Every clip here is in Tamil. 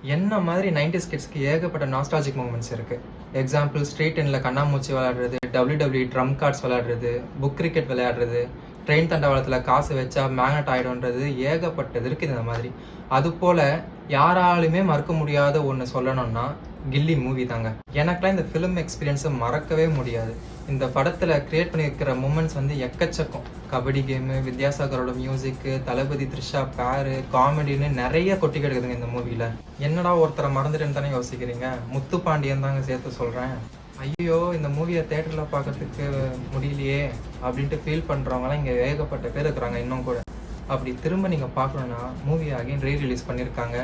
என்ன மாதிரி 90s கிட்ஸ்க்கு ஏகப்பட்ட நாஸ்டாலஜிக் மூமெண்ட்ஸ் இருக்கு. எக்ஸாம்பிள் ஸ்ட்ரீட் டென்ல கண்ணாமூச்சி விளையாடுறது, WWE ட்ரம் கார்ட்ஸ் விளையாடுறது, புக் கிரிக்கெட் விளையாடுறது, ட்ரெயின் தண்டவாளத்தில் காசு வச்சா மேக்னட் ஆகிடும்ன்றது ஏகப்பட்டது இருக்குது இந்த மாதிரி. அதுபோல் யாராலுமே மறக்க முடியாத ஒன்று சொல்லணும்னா கில்லி மூவி தாங்க. எனக்குலாம் இந்த ஃபிலிம் எக்ஸ்பீரியன்ஸை மறக்கவே முடியாது. இந்த படத்தில் கிரியேட் பண்ணியிருக்கிற மூமெண்ட்ஸ் வந்து எக்கச்சக்கம். கபடி கேமு, வித்யாசாகரோட மியூசிக்கு, தளபதி த்ரிஷா பேரு, காமெடின்னு நிறைய கொட்டி கிடக்குதுங்க இந்த மூவியில். என்னடா ஒருத்தரை மறந்துட்டேன்னு தானே யோசிக்கிறீங்க? முத்து பாண்டியன் தாங்க சேர்த்து சொல்கிறேன். ஐயோ இந்த மூவியை தேட்டரில் பார்க்கறதுக்கு முடியலையே அப்படின்ட்டு ஃபீல் பண்ணுறவங்களாம் இங்கே ஏகப்பட்ட பேர் இருக்கிறாங்க இன்னும் கூட. அப்படி திரும்ப நீங்கள் பார்க்கணுன்னா மூவியை அகைன் ரீரிலீஸ் பண்ணியிருக்காங்க.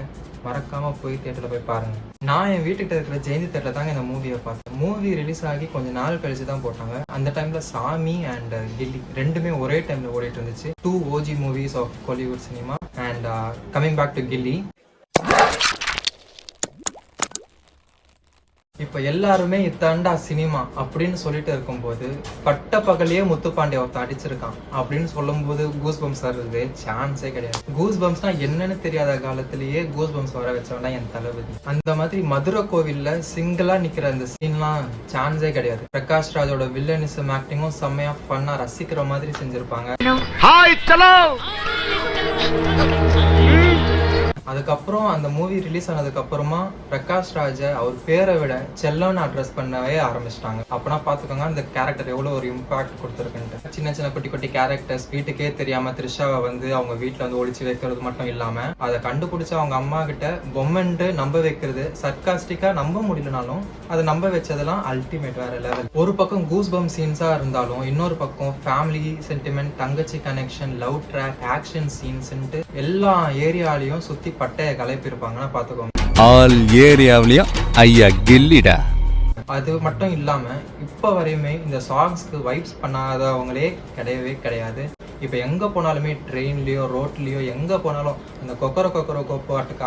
மறக்காமல் போய் தேட்டரில் போய் பாருங்கள். நான் என் வீட்டுக்கிட்ட இருக்கிற ஜெயந்தி தேட்டரில் தாங்க இந்த மூவியை பார்த்தேன். மூவி ரிலீஸ் ஆகி கொஞ்சம் நாள் கழிச்சு தான் போட்டாங்க. அந்த டைமில் சாமி அண்ட் கில்லி ரெண்டுமே ஒரே டைமில் ஓடிட்டு இருந்துச்சு. 2 OG movies of Kollywood cinema. And coming back to Ghilli. இப்போ எல்லாருமே இத்தாண்டா சினிமா அப்படின்னு சொல்லிட்டு இருக்கும்போது பட்ட பகலையே முத்துப்பாண்டிய ஒருத்தன் அடிச்சிருக்கான் அப்படின்னு சொல்லும்போது கூஸ் பம்ப்ஸ் வருது சான்ஸே கிடையாது. கூஸ் பம்ப்ஸ்னா என்னன்னு தெரியாத காலத்திலேயே கூஸ் பம்ப்ஸ் வர வச்சவனா என் தளபதி. அந்த மாதிரி மதுரை கோவில்ல சிங்கிளா நிக்கிற அந்த சீன்லாம் சான்ஸே கிடையாது. பிரகாஷ் ராஜோட வில்லனிசம் ஆக்டிங்கும் செம்மையா பண்ணா ரசிக்கிற மாதிரி செஞ்சிருப்பாங்க. அதுக்கப்புறம் அந்த மூவி ரிலீஸ் ஆனதுக்கு அப்புறமா பிரகாஷ் ராஜை அவர் பேரை விட செல்லோன்னு அட்ரஸ் பண்ணவே ஆரம்பிச்சிட்டாங்க. அப்பனா பாத்துக்கோங்க அந்த கேரக்டர் எவ்வளவு ஒரு இம்பாக்ட் கொடுத்துருக்குன்ட்டு. சின்ன சின்ன குட்டி குட்டி கேரக்டர்ஸ் வீட்டுக்கே தெரியாம த்ரிஷாவை வந்து அவங்க வீட்டுல வந்து ஒளிச்சு வைக்கிறது மட்டும் இல்லாம அதை கண்டுபிடிச்ச அவங்க அம்மா கிட்ட பொம்மென்ட்டு நம்ப வைக்கிறது, சர்க்காஸ்டிக்கா நம்ப முடியலனாலும் அதை நம்ப வச்சதெல்லாம் அல்டிமேட் வேற லெவல். ஒரு பக்கம் கூஸ் பம் சீன்ஸா இருந்தாலும் இன்னொரு பக்கம் ஃபேமிலி சென்டிமெண்ட், தங்கச்சி கனெக்ஷன், லவ் ட்ராக், ஆக்ஷன் சீன்ஸ்ன்ட்டு எல்லா ஏரியாலையும் சுத்தி பட்டைய கலைப்பிருப்பாங்கன்னா பாத்துக்கோங்க. ஆல் ஏரியாவிலயும் ஐயா கில்லிடா. அது மட்டும் இல்லாம இப்ப வரையுமே இந்த சாங்ஸ்க்கு வைப்ஸ் பண்ணாதவங்களே கிடையவே கிடையாது. இப்ப எங்க போனாலுமே ட்ரெயின்லயோ ரோட்லயோ எங்க போனாலும் அந்த கொக்கர பாட்டுக்கு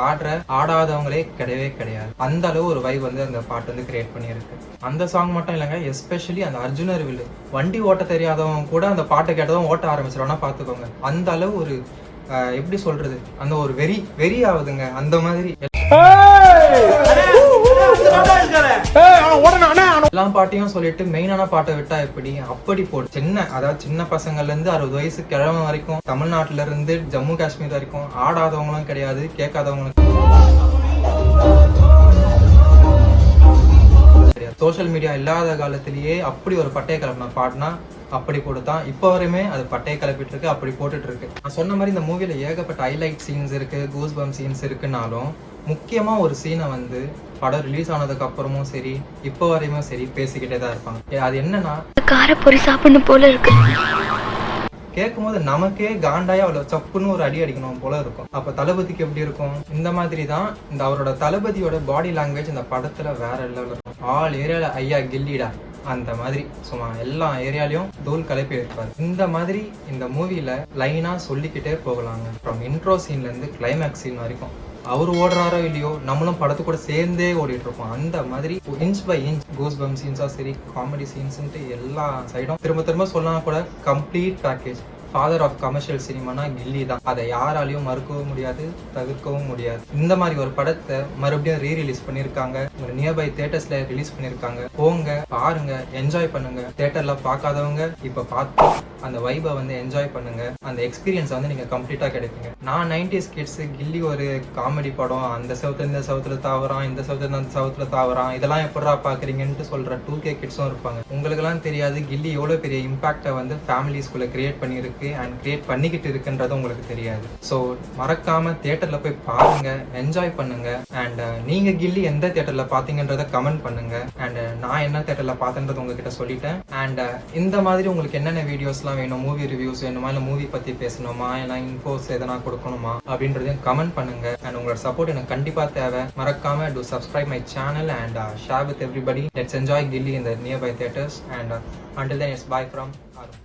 ஆடாதவங்களே கிடையவே கிடையாது. அந்த அளவு ஒரு வைப் வந்து அந்த பாட்டு வந்து கிரியேட் பண்ணியிருக்கு. அந்த சாங் மட்டும் இல்லைங்க, எஸ்பெஷலி அந்த அர்ஜுனர் வில்லு வண்டி ஓட்ட தெரியாதவங்க கூட அந்த பாட்டை கேட்டதும் ஓட்ட ஆரம்பிச்சிருவோம்னா பாத்துக்கோங்க. அந்த அளவு ஒரு எப்படி சொல்றது, அந்த ஒரு வெறி ஆகுதுங்க. அந்த மாதிரி எல்லா பாட்டையும் சொல்லிட்டு மெயினான பாட்டை விட்டா எப்படி அப்படி போடு. அதாவது சின்ன பசங்கள்ல இருந்து 60 வயசு கிழமை வரைக்கும், தமிழ்நாட்டுல இருந்து ஜம்மு காஷ்மீர் வரைக்கும் ஆடாதவங்களும் கிடையாது, கேட்காதவங்களும் கிடையாது. சோசியல் மீடியா இல்லாத காலத்திலேயே அப்படி ஒரு பட்டைய கிளப்பின பாட்டுனா அப்படி போட்டுதான் இப்போ வரையுமே அது பட்டையை கிளப்பிட்டு இருக்கு, அப்படி போட்டுட்டு இருக்கு. நான் சொன்ன மாதிரி இந்த மூவில ஏகப்பட்ட ஹைலைட் சீன்ஸ் இருக்கு, கூஸ் பம் சீன்ஸ் இருக்குனாலும் முக்கியமா ஒரு சீனை வந்து படம் ரிலீஸ் ஆனதுக்கு அப்புறமும் சரி இப்போ வரையுமே சரி பேசிக்கிட்டே தான் இருப்பாங்க. அது என்னன்னா காரப்பொரி சாப்பிடணும் போல இருக்கு. கேட்கும் போது நமக்கே காண்டாயா அவ்வளோ சப்புன்னு ஒரு அடி அடிக்கணும் போல இருக்கும். அப்ப தளபதிக்கு எப்படி இருக்கும்? இந்த மாதிரி தான் இந்த அவரோட தளபதியோட பாடி லாங்குவேஜ் இந்த படத்துல வேற லெவலில் இருக்கும். ஆல் ஏரியால ஐயா கில்லிடா அந்த மாதிரி சும்மா எல்லா ஏரியாலையும் தூள் கலப்பி இருப்பாரு. இந்த மாதிரி இந்த மூவில லைனா சொல்லிக்கிட்டே போகலாங்க. ஃப்ரம் இன்ட்ரோ சீன்ல இருந்து கிளைமேக்ஸ் சீன் வரைக்கும் அவர் ஓடுறாரோ இல்லையோ நம்மளும் படத்து கூட சேர்ந்தே ஓடிட்டு இருப்போம். அந்த மாதிரி இன்ச் பை இன்ச் கூஸ் பம் சீன்ஸா சரி, காமெடி சீன்ஸ்ன்ட்டு எல்லா சைடும் திரும்ப சொல்லலாம் கூட complete package. Father of commercial சினிமானா கில்லி தான். அதை யாராலையும் மறுக்கவும் முடியாது, தவிர்க்கவும் முடியாது. இந்த மாதிரி ஒரு படத்தை மறுபடியும் ரீரிலீஸ் பண்ணியிருக்காங்க. ஒரு நியர்பை தியேட்டர்ஸ்ல ரிலீஸ் பண்ணியிருக்காங்க. போங்க, பாருங்க, என்ஜாய் பண்ணுங்க. தியேட்டர்ல பார்க்காதவங்க இப்ப பார்த்து அந்த வைபை வந்து என்ஜாய் பண்ணுங்க. அந்த எக்ஸ்பீரியன்ஸ் வந்து நீங்க கம்ப்ளீட்டா கிடைக்குங்க. நான் 90s கிட்ஸ் கில்லி ஒரு காமெடி படம், அந்த சவுத்துல இந்த சவுத்துல தாவறான், இந்த சவுத்துல அந்த சவுத்துல தாவறான், இதெல்லாம் எப்படா பாக்குறீங்கன்னு சொல்ற 2K கிட்ஸும் இருப்பாங்க. உங்களுக்கு எல்லாம் தெரியாது கில்லி எவ்வளவு பெரிய இம்பாக்டை வந்து ஃபேமிலிஸ்குள்ள கிரியேட் பண்ணியிருக்கு அண்ட் கிரியேட் பண்ணிக்கிட்டு இருக்குன்றது உங்களுக்கு தெரியாது. ஸோ மறக்காம தியேட்டர்ல போய் பாருங்க, என்ஜாய் பண்ணுங்க. அண்ட் நீங்க கில்லி எந்த தியேட்டர்ல பாத்தீங்கன்றத கமெண்ட் பண்ணுங்க. அண்ட் நான் என்ன தியேட்டர்ல பார்த்தேன்றது உங்ககிட்ட சொல்லிட்டேன். அண்ட் இந்த மாதிரி உங்களுக்கு என்னென்ன வீடியோஸ்லாம் வேணும், மூவி ரிவ்யூஸ் வேணுமா, இல்லை மூவி பத்தி பேசணுமா, இல்லை இன்ஃபோஸ் எதனா கொடுக்கணுமா அப்படின்றதையும் கமெண்ட் பண்ணுங்க. அண்ட் உங்களோட சப்போர்ட் எனக்கு கண்டிப்பா தேவை. மறக்காம do subscribe my channel and share with everybody. Let's enjoy Gilly in the nearby theaters and until then it's bye from Arun.